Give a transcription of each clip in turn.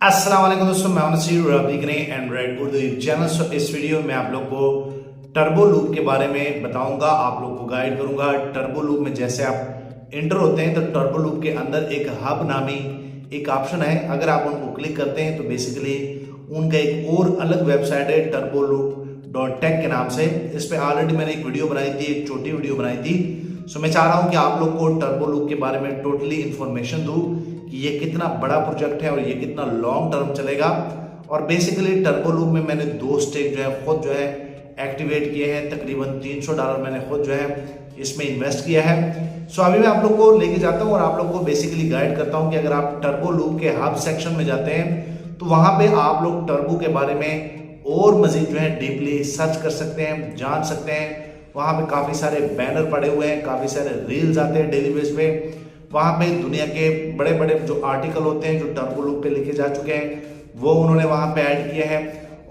अस्सलाम वालेकुम दोस्तों, मैं नसीर आप देख रहे हैं एंड्रॉइड उर्दू चैनल। इस वीडियो में आप लोग को टर्बो लूप के बारे में बताऊंगा, आप लोग को गाइड करूंगा। टर्बो लूप में जैसे आप इंटर होते हैं तो टर्बो लूप के अंदर एक हब नामी एक ऑप्शन है। अगर आप उनको क्लिक करते हैं तो बेसिकली उनका एक और अलग वेबसाइट है टर्बो लूप डॉट टेक के नाम से। इस पर ऑलरेडी मैंने एक वीडियो बनाई थी, एक छोटी वीडियो बनाई थी। सो मैं चाह रहा हूं कि आप लोग को टर्बो लूप के बारे में टोटली इंफॉर्मेशन दूं कि ये कितना बड़ा प्रोजेक्ट है और ये कितना लॉन्ग टर्म चलेगा। और बेसिकली टर्बो लूप में मैंने 2 स्टेक जो है खुद जो है एक्टिवेट किए हैं। तकरीबन $300 मैंने खुद जो है इसमें इन्वेस्ट किया है। सो अभी मैं आप लोग को लेके जाता हूँ और आप लोग को बेसिकली गाइड करता हूँ कि अगर आप टर्बो लूप के हब सेक्शन में जाते हैं तो वहां पे आप लोग टर्बो के बारे में और मजीद जो है डीपली सर्च कर सकते हैं, जान सकते हैं। वहां पे काफी सारे बैनर पड़े हुए हैं, काफी सारे रील्स आते हैं डेली बेस पे। वहां पे दुनिया के बड़े बड़े जो आर्टिकल होते हैं जो टर्बो लूप पे लिखे जा चुके हैं वो उन्होंने वहां पे ऐड किए हैं।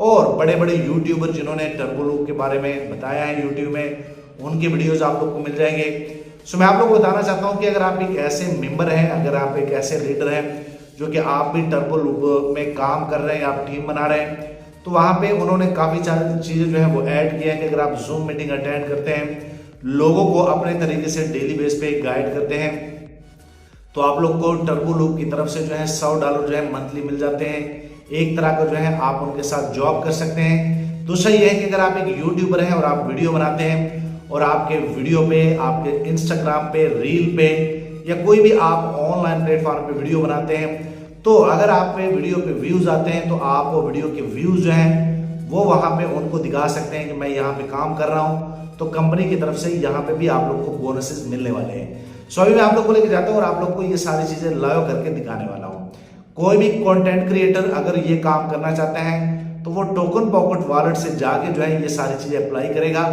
और बड़े बड़े यूट्यूबर जिन्होंने टर्बो लूप के बारे में बताया है यूट्यूब में, उनके वीडियोस आप लोग को मिल जाएंगे। सो मैं आप लोग को बताना चाहता हूं कि अगर आप एक ऐसे मेंबर हैं, अगर आप एक ऐसे लीडर हैं जो कि आप भी टर्बो लूप में काम कर रहे हैं, आप टीम बना रहे हैं, तो वहां पे उन्होंने काफी सारी चीजें जो है वो ऐड किया है कि अगर आप जूम मीटिंग अटेंड करते हैं, लोगों को अपने तरीके से डेली बेस पे गाइड करते हैं, तो आप लोग को टर्बो लूप की तरफ से जो है $100 जो है मंथली मिल जाते हैं। एक तरह का जो है आप उनके साथ जॉब कर सकते हैं। दूसरा ये है कि अगर आप एक यूट्यूबर हैं और आप वीडियो बनाते हैं और आपके वीडियो पे, आपके इंस्टाग्राम पे, रील पे या कोई भी आप ऑनलाइन प्लेटफॉर्म पे वीडियो बनाते हैं, तो अगर आप पे वीडियो पे व्यूज आते हैं तो आप वो वीडियो के व्यूज जो हैं वो वहां पे उनको दिखा सकते हैं कि मैं यहाँ पे काम कर रहा हूँ। तो कंपनी की तरफ से यहाँ पे भी आप लोग को बोनसेस मिलने वाले हैं। सो अभी मैं आप लोग को लेके जाता हूँ और आप लोग को ये सारी चीजें लाइव करके दिखाने वाला हूँ। कोई भी कंटेंट क्रिएटर अगर ये काम करना चाहते हैं तो वो टोकन पॉकेट वॉलेट से जाके जो है ये सारी चीजें अप्लाई करेगा।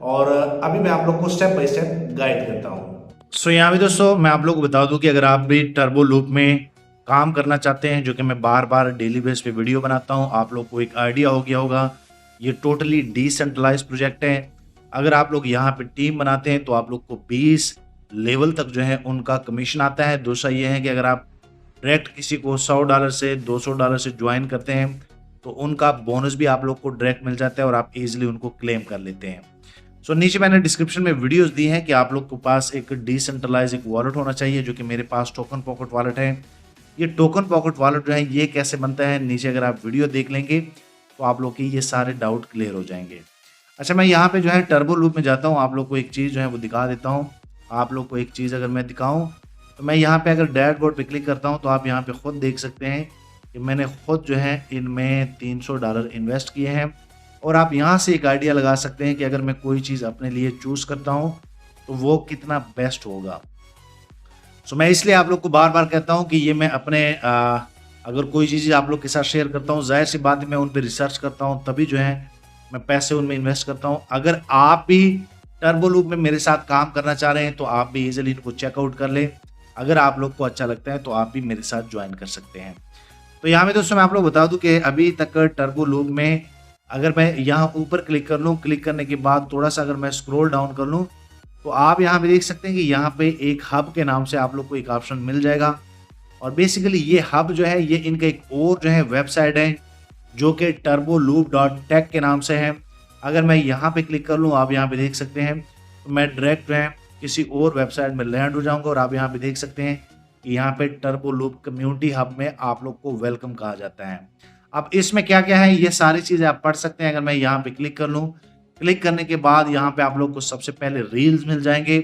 और अभी मैं आप लोग को स्टेप बाय स्टेप गाइड करता हूँ। सो यहाँ भी दोस्तों मैं आप लोग को बता दूं कि अगर आप भी टर्बो लूप में काम करना चाहते हैं, जो कि मैं बार बार डेली बेस पे वीडियो बनाता हूँ, आप लोग को एक आइडिया हो गया होगा ये टोटली डिसेंट्रलाइज प्रोजेक्ट है। अगर आप लोग यहाँ पे टीम बनाते हैं तो आप लोग को 20 लेवल तक जो है उनका कमीशन आता है। दूसरा ये है कि अगर आप डायरेक्ट किसी को $100 से $200 से ज्वाइन करते हैं तो उनका बोनस भी आप लोग को डायरेक्ट मिल जाता है और आप इजीली उनको क्लेम कर लेते हैं। सो नीचे मैंने डिस्क्रिप्शन में वीडियोस दी हैं कि आप लोग के पास एक डिसेंट्रलाइज एक वॉलेट होना चाहिए, जो कि मेरे पास टोकन पॉकेट वॉलेट है। ये टोकन पॉकेट वॉलेट जो है ये कैसे बनता है, नीचे अगर आप वीडियो देख लेंगे तो आप लोग के ये सारे डाउट क्लियर हो जाएंगे। अच्छा, मैं यहाँ पे जो है टर्बो लूप में जाता हूँ, आप लोग को एक चीज़ जो है वो दिखा देता हूँ। आप लोग को एक चीज़ अगर मैं दिखाऊँ तो मैं यहाँ पे अगर डैशबोर्ड पे क्लिक करता हूँ तो आप यहाँ पे खुद देख सकते हैं कि मैंने खुद जो है इनमें $300 इन्वेस्ट किए हैं। और आप यहाँ से एक आइडिया लगा सकते हैं कि अगर मैं कोई चीज़ अपने लिए चूज़ करता हूँ तो वो कितना बेस्ट होगा। सो मैं इसलिए आप लोग को बार बार कहता हूँ कि ये मैं अपने अगर कोई चीज़ आप लोग के साथ शेयर करता हूँ, जाहिर सी बात है मैं उन पर रिसर्च करता हूँ, तभी जो है मैं पैसे उनमें इन्वेस्ट करता हूँ। अगर आप भी टर्बो लूप में मेरे साथ काम करना चाह रहे हैं तो आप भी इजीली इनको चेकआउट कर लें। अगर आप लोग को अच्छा लगता है तो आप भी मेरे साथ ज्वाइन कर सकते हैं। तो यहाँ में दोस्तों मैं आप लोग बता दूं कि अभी तक टर्बो लूप में अगर मैं यहाँ ऊपर क्लिक कर लूँ, क्लिक करने के बाद थोड़ा सा अगर मैं स्क्रॉल डाउन कर लूँ तो आप यहाँ पे देख सकते हैं कि यहाँ पे एक हब के नाम से आप लोग को एक ऑप्शन मिल जाएगा। और बेसिकली ये हब जो है ये इनका एक और जो है वेबसाइट है जो कि turboloop.tech के नाम से है। अगर मैं यहाँ पे क्लिक कर लूँ, आप यहाँ पे देख सकते हैं तो मैं डायरेक्ट जो है किसी और वेबसाइट में लैंड हो जाऊँगा। और आप यहाँ पे देख सकते हैं कि यहाँ पे टर्बो लूप कम्युनिटी हब में आप लोग को वेलकम कहा जाता है। अब इसमें क्या क्या है ये सारी चीज़ें आप पढ़ सकते हैं। अगर मैं यहाँ पे क्लिक कर लूँ, क्लिक करने के बाद यहाँ पे आप लोग को सबसे पहले रील्स मिल जाएंगे।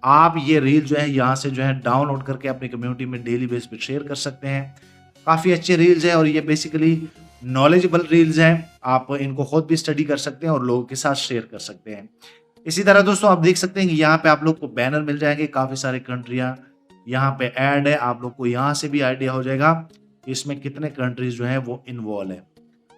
आप ये रील जो है यहाँ से जो है डाउनलोड करके अपनी कम्युनिटी में डेली बेस पे शेयर कर सकते हैं। काफ़ी अच्छे रील्स हैं और ये बेसिकली नॉलेजेबल रील्स हैं। आप इनको खुद भी स्टडी कर सकते हैं और लोगों के साथ शेयर कर सकते हैं। इसी तरह दोस्तों आप देख सकते हैं कि यहाँ पे आप लोग को बैनर मिल जाएंगे, काफ़ी सारे कंट्रियाँ यहाँ पे ऐड है। आप लोग को यहाँ से भी आइडिया हो जाएगा इसमें कितने कंट्रीज जो है वो इन्वॉल्व है।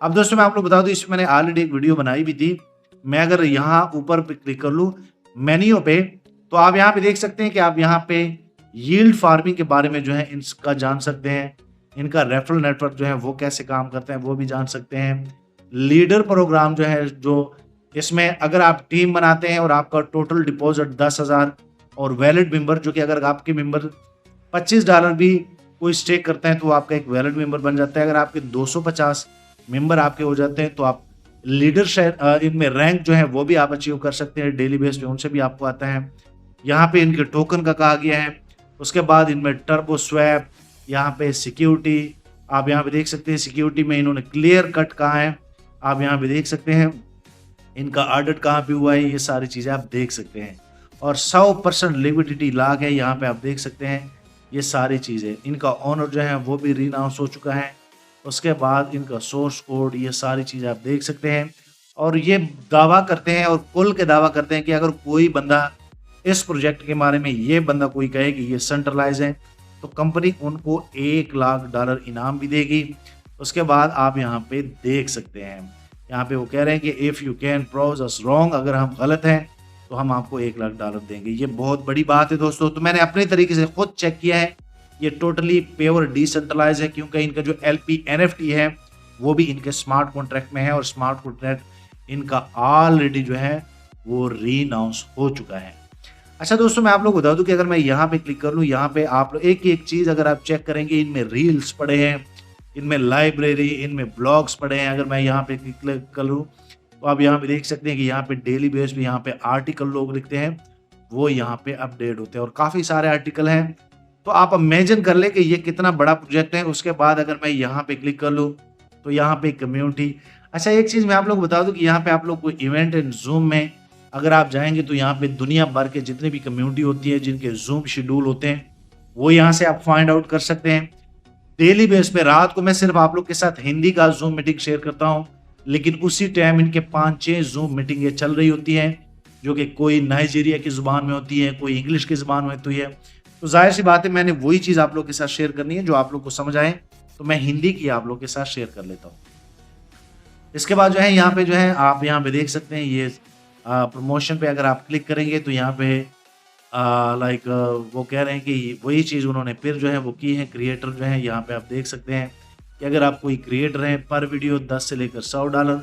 अब दोस्तों मैं आप लोग बता दूं, इसमें मैंने ऑलरेडी एक वीडियो बनाई भी थी। मैं अगर यहाँ ऊपर पे क्लिक कर लूँ मेन्यू पे तो आप यहाँ पे देख सकते हैं कि आप यहाँ पे यील्ड फार्मिंग के बारे में जो है इनका जान सकते हैं। इनका रेफरल नेटवर्क जो है वो कैसे काम करते हैं वो भी जान सकते हैं। लीडर प्रोग्राम जो है, जो इसमें अगर आप टीम बनाते हैं और आपका टोटल डिपॉजिट 10,000 और वैलिड मेंबर जो कि अगर आपके मेंबर $25 भी कोई स्टेक करता है तो वो आपका एक वैलिड मेंबर बन जाता है। अगर आपके 250 मेंबर आपके हो जाते हैं तो आप लीडर शेयर इनमें रैंक जो है वो भी आप अचीव कर सकते हैं डेली बेस पे, उनसे भी आपको आता है। यहाँ पे इनके टोकन का कहा गया है। उसके बाद इनमें टर्बो स्वैप, यहाँ पे सिक्योरिटी, आप यहाँ पे देख सकते हैं सिक्योरिटी में इन्होंने क्लियर कट कहा है। आप यहाँ पे देख सकते हैं इनका ऑडिट कहाँ पे हुआ है, ये सारी चीज़ें आप देख सकते हैं। और 100% लिक्विडिटी लॉक है, यहाँ पे आप देख सकते हैं ये सारी चीज़ें। इनका ऑनर जो है वो भी रीअनाउंस हो चुका है। उसके बाद इनका सोर्स कोड, ये सारी चीज़ें आप देख सकते हैं। और ये दावा करते हैं और खुल के दावा करते हैं कि अगर कोई बंदा इस प्रोजेक्ट के बारे में ये बंदा कोई कहे कि ये सेंट्रलाइज है तो कंपनी उनको $1 लाख इनाम भी देगी। उसके बाद आप यहाँ पे देख सकते हैं, यहाँ पे वो कह रहे हैं कि if you can prove us wrong, अगर हम गलत हैं तो हम आपको $1 लाख देंगे। ये बहुत बड़ी बात है दोस्तों। तो मैंने अपने तरीके से खुद चेक किया है, ये टोटली प्योर डिसेंट्रलाइज है, क्योंकि इनका जो LP NFT है वो भी इनके स्मार्ट कॉन्ट्रैक्ट में है और स्मार्ट कॉन्ट्रैक्ट इनका ऑलरेडी जो है वो रीअनाउंस हो चुका है। अच्छा दोस्तों, मैं आप लोग को बता दूं कि अगर मैं यहाँ पे क्लिक कर लूँ, यहाँ पे आप लोग एक चीज़ अगर आप चेक करेंगे, इनमें रील्स पड़े हैं, इनमें लाइब्रेरी, इनमें ब्लॉग्स पड़े हैं। अगर मैं यहाँ पे क्लिक कर लूँ तो आप यहाँ पे देख सकते हैं कि यहाँ पे डेली बेस पे यहाँ पे आर्टिकल लोग लिखते हैं, वो यहाँ पे अपडेट होते हैं और काफ़ी सारे आर्टिकल हैं। तो आप इमेजिन कर ले कि ये कितना बड़ा प्रोजेक्ट है। उसके बाद अगर मैं यहाँ पे क्लिक कर लूँ तो यहाँ पे कम्युनिटी। अच्छा, एक चीज़ मैं आप लोग बता दूँ कि यहाँ पे आप लोग को इवेंट एंड जूम में अगर आप जाएंगे तो यहाँ पे दुनिया भर के जितने भी कम्युनिटी होती है, जिनके जूम शेड्यूल होते हैं, वो यहाँ से आप फाइंड आउट कर सकते हैं। डेली बेस पे रात को मैं सिर्फ आप लोग के साथ हिंदी का जूम मीटिंग शेयर करता हूँ, लेकिन उसी टाइम इनके 5-6 जूम मीटिंगें चल रही होती हैं, जो कि कोई नाइजीरिया की ज़ुबान में होती है, कोई इंग्लिश की ज़ुबान में होती है। तो जाहिर सी बात है मैंने वही चीज़ आप लोग के साथ शेयर करनी है जो आप लोग को समझ आए, तो मैं हिंदी की आप लोग के साथ शेयर कर लेता हूँ। इसके बाद जो है यहाँ पे जो है आप यहाँ पे देख सकते हैं, ये प्रमोशन पे अगर आप क्लिक करेंगे तो यहाँ पे वो कह रहे हैं कि वही चीज़ उन्होंने फिर जो है वो की है। क्रिएटर जो है यहाँ पे आप देख सकते हैं कि अगर आप कोई क्रिएटर हैं, पर वीडियो 10 से लेकर $100,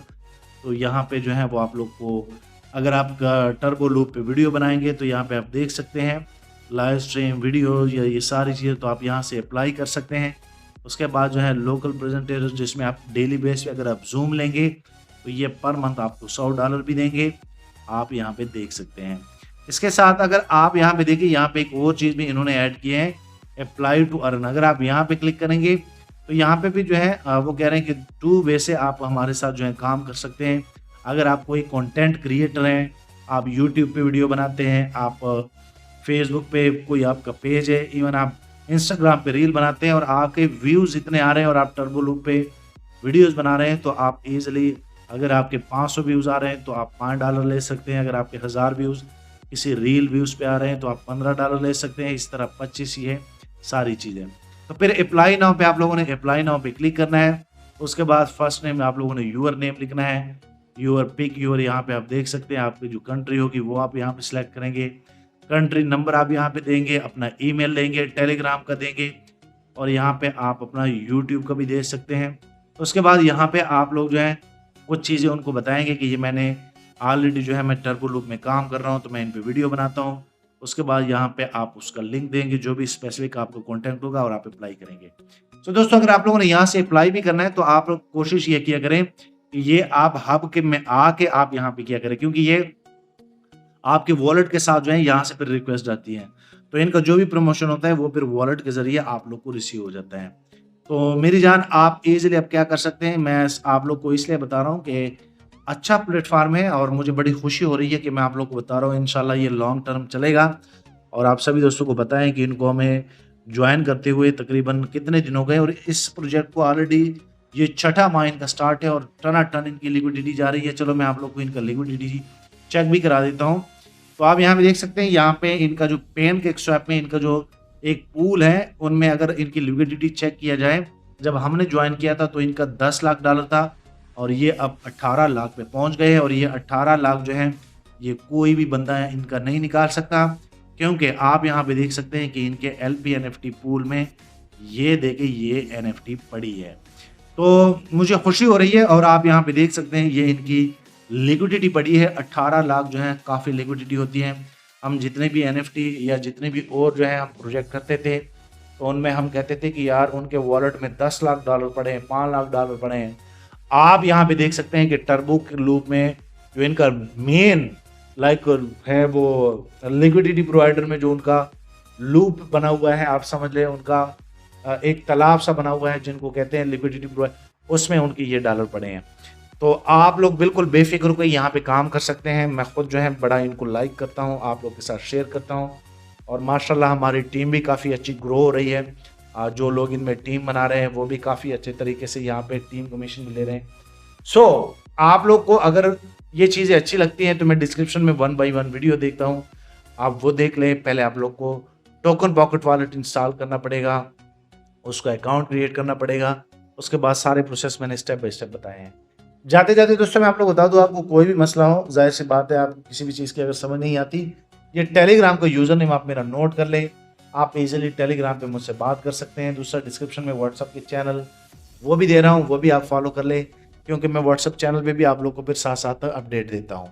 तो यहाँ पे जो है वो आप लोग को, अगर आप टर्बो लूप पे वीडियो बनाएंगे तो यहाँ पे आप देख सकते हैं लाइव स्ट्रीम वीडियो या ये सारी चीज़ें, तो आप यहाँ से अप्लाई कर सकते हैं। उसके बाद जो है लोकल प्रेजेंटेटर, जिसमें आप डेली बेस पे अगर आप जूम लेंगे तो ये पर मंथ आपको $100 भी देंगे, आप यहाँ पे देख सकते हैं। इसके साथ अगर आप यहाँ पे देखिए, यहाँ पे एक और चीज़ भी इन्होंने ऐड की है, अप्लाई टू अर्न। अगर आप यहाँ पे क्लिक करेंगे तो यहाँ पे भी जो है वो कह रहे हैं कि 2 वे से आप हमारे साथ जो है काम कर सकते हैं। अगर आप कोई कंटेंट क्रिएटर हैं, आप यूट्यूब पे वीडियो बनाते हैं, आप फेसबुक पे कोई आपका पेज है, इवन आप इंस्टाग्राम पे रील बनाते हैं और आपके व्यूज़ इतने आ रहे हैं और आप टर्बो लूप पे वीडियोज़ बना रहे हैं, तो आप ईजिली, अगर आपके 500 व्यूज़ आ रहे हैं तो आप $5 ले सकते हैं। अगर आपके 1000 व्यूज़ किसी रील व्यूज़ पे आ रहे हैं तो आप $15 ले सकते हैं। इस तरह 25 ही है सारी चीज़ें। तो फिर अप्लाई नाउ पे आप लोगों ने अप्लाई नाउ पे क्लिक करना है। उसके बाद फर्स्ट नेम आप लोगों ने यूर नेम लिखना है, यूर पिक यूर, यहाँ पे आप देख सकते हैं आपकी जो कंट्री होगी वो आप यहाँ पे सिलेक्ट करेंगे। कंट्री नंबर आप यहाँ पे देंगे, अपना ईमेल देंगे, टेलीग्राम का देंगे और यहाँ पे आप अपना यूट्यूब का भी दे सकते हैं। उसके बाद यहाँ पे आप लोग जो है कुछ चीज़ें उनको बताएंगे कि ये मैंने ऑलरेडी जो है मैं टर्बो लूप में काम कर रहा हूँ, तो मैं इन पे वीडियो बनाता हूँ। उसके बाद यहाँ पे आप उसका लिंक देंगे, जो भी स्पेसिफिक आपको कॉन्टेंट होगा, और आप अप्लाई करेंगे। तो दोस्तों, अगर आप लोगों ने यहाँ से अप्लाई भी करना है तो आप कोशिश ये किया करें कि ये आप हब के में आके आप यहाँ पे किया करें, क्योंकि ये आपके वॉलेट के साथ जो है यहाँ से फिर रिक्वेस्ट आती है, तो इनका जो भी प्रमोशन होता है वो फिर वॉलेट के जरिए आप लोग को रिसीव हो जाता है। तो मेरी जान, आप इजीली अब क्या कर सकते हैं, मैं आप लोग को इसलिए बता रहा हूँ कि अच्छा प्लेटफार्म है और मुझे बड़ी खुशी हो रही है कि मैं आप लोग को बता रहा हूँ। इंशाल्लाह ये लॉन्ग टर्म चलेगा। और आप सभी दोस्तों को बताएं कि इनको हमें ज्वाइन करते हुए तकरीबन कितने दिन हो गए, और इस प्रोजेक्ट को ऑलरेडी ये 6ठा माह इनका स्टार्ट है और टन इनकी लिक्विडिटी जा रही है। चलो मैं आप लोग को इनका लिक्विडिटी चेक भी करा देता हूँ। तो आप यहाँ पे देख सकते हैं, यहाँ पे इनका जो पेनकेक स्वैप में इनका जो एक पूल है, उनमें अगर इनकी लिक्विडिटी चेक किया जाए, जब हमने ज्वाइन किया था तो इनका $10 लाख था और ये अब 18 लाख पे पहुंच गए हैं। और ये 18 लाख जो है ये कोई भी बंदा है इनका नहीं निकाल सकता, क्योंकि आप यहाँ पे देख सकते हैं कि इनके LP NFT पूल में ये देखे ये NFT पड़ी है। तो मुझे खुशी हो रही है। और आप यहाँ पे देख सकते हैं ये इनकी लिक्विडिटी पड़ी है 18 लाख जो है, काफ़ी लिक्विडिटी होती है। हम जितने भी NFT या जितने भी और जो है हम प्रोजेक्ट करते थे, तो उनमें हम कहते थे कि यार उनके वॉलेट में $10 लाख पड़े हैं, $5 लाख पड़े हैं। आप यहाँ पे देख सकते हैं कि टर्बो लूप में जो इनका मेन है वो लिक्विडिटी प्रोवाइडर में जो उनका लूप बना हुआ है, आप समझ लें उनका एक तालाब सा बना हुआ है जिनको कहते हैं लिक्विडिटी प्रोवाइडर, उसमें उनके ये डॉलर पड़े हैं। तो आप लोग बिल्कुल बेफिक्र होकर यहाँ पे काम कर सकते हैं। मैं खुद जो है बड़ा इनको लाइक करता हूँ, आप लोग के साथ शेयर करता हूँ और माशाल्लाह हमारी टीम भी काफ़ी अच्छी ग्रो हो रही है। जो लोग इनमें टीम बना रहे हैं वो भी काफ़ी अच्छे तरीके से यहाँ पे टीम कमीशन भी ले रहे हैं। सो आप लोग को अगर ये चीज़ें अच्छी लगती हैं तो मैं डिस्क्रिप्शन में 1 बाय 1 वीडियो देता हूँ, आप वो देख लें। पहले आप लोग को टोकन पॉकेट वॉलेट इंस्टॉल करना पड़ेगा, उसका अकाउंट क्रिएट करना पड़ेगा, उसके बाद सारे प्रोसेस मैंने स्टेप बाय स्टेप बताए हैं। जाते जाते दोस्तों मैं आप लोग बता दूं, आपको कोई भी मसला हो, जाहिर सी बात है आप किसी भी चीज़ की अगर समझ नहीं आती, ये टेलीग्राम का यूज़र नेम आप मेरा नोट कर लें, आप इजीली टेलीग्राम पे मुझसे बात कर सकते हैं। दूसरा डिस्क्रिप्शन में व्हाट्सअप के चैनल वो भी दे रहा हूँ, वो भी आप फॉलो कर लें, क्योंकि मैं व्हाट्सअप चैनल पे भी आप लोग को फिर साथ साथ अपडेट देता हूँ।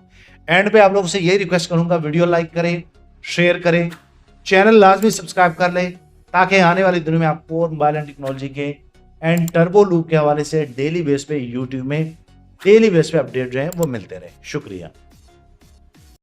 एंड पे आप लोगों से यही रिक्वेस्ट करूँगा, वीडियो लाइक करें, शेयर करें, चैनल लाजमी सब्सक्राइब कर लें, ताकि आने वाले दिनों में आपको मोबाइल एंड टेक्नोलॉजी के एंड टर्बो लूप के हवाले से डेली बेस पे यूट्यूब में डेली बेस पे अपडेट जो है वो मिलते रहे। शुक्रिया।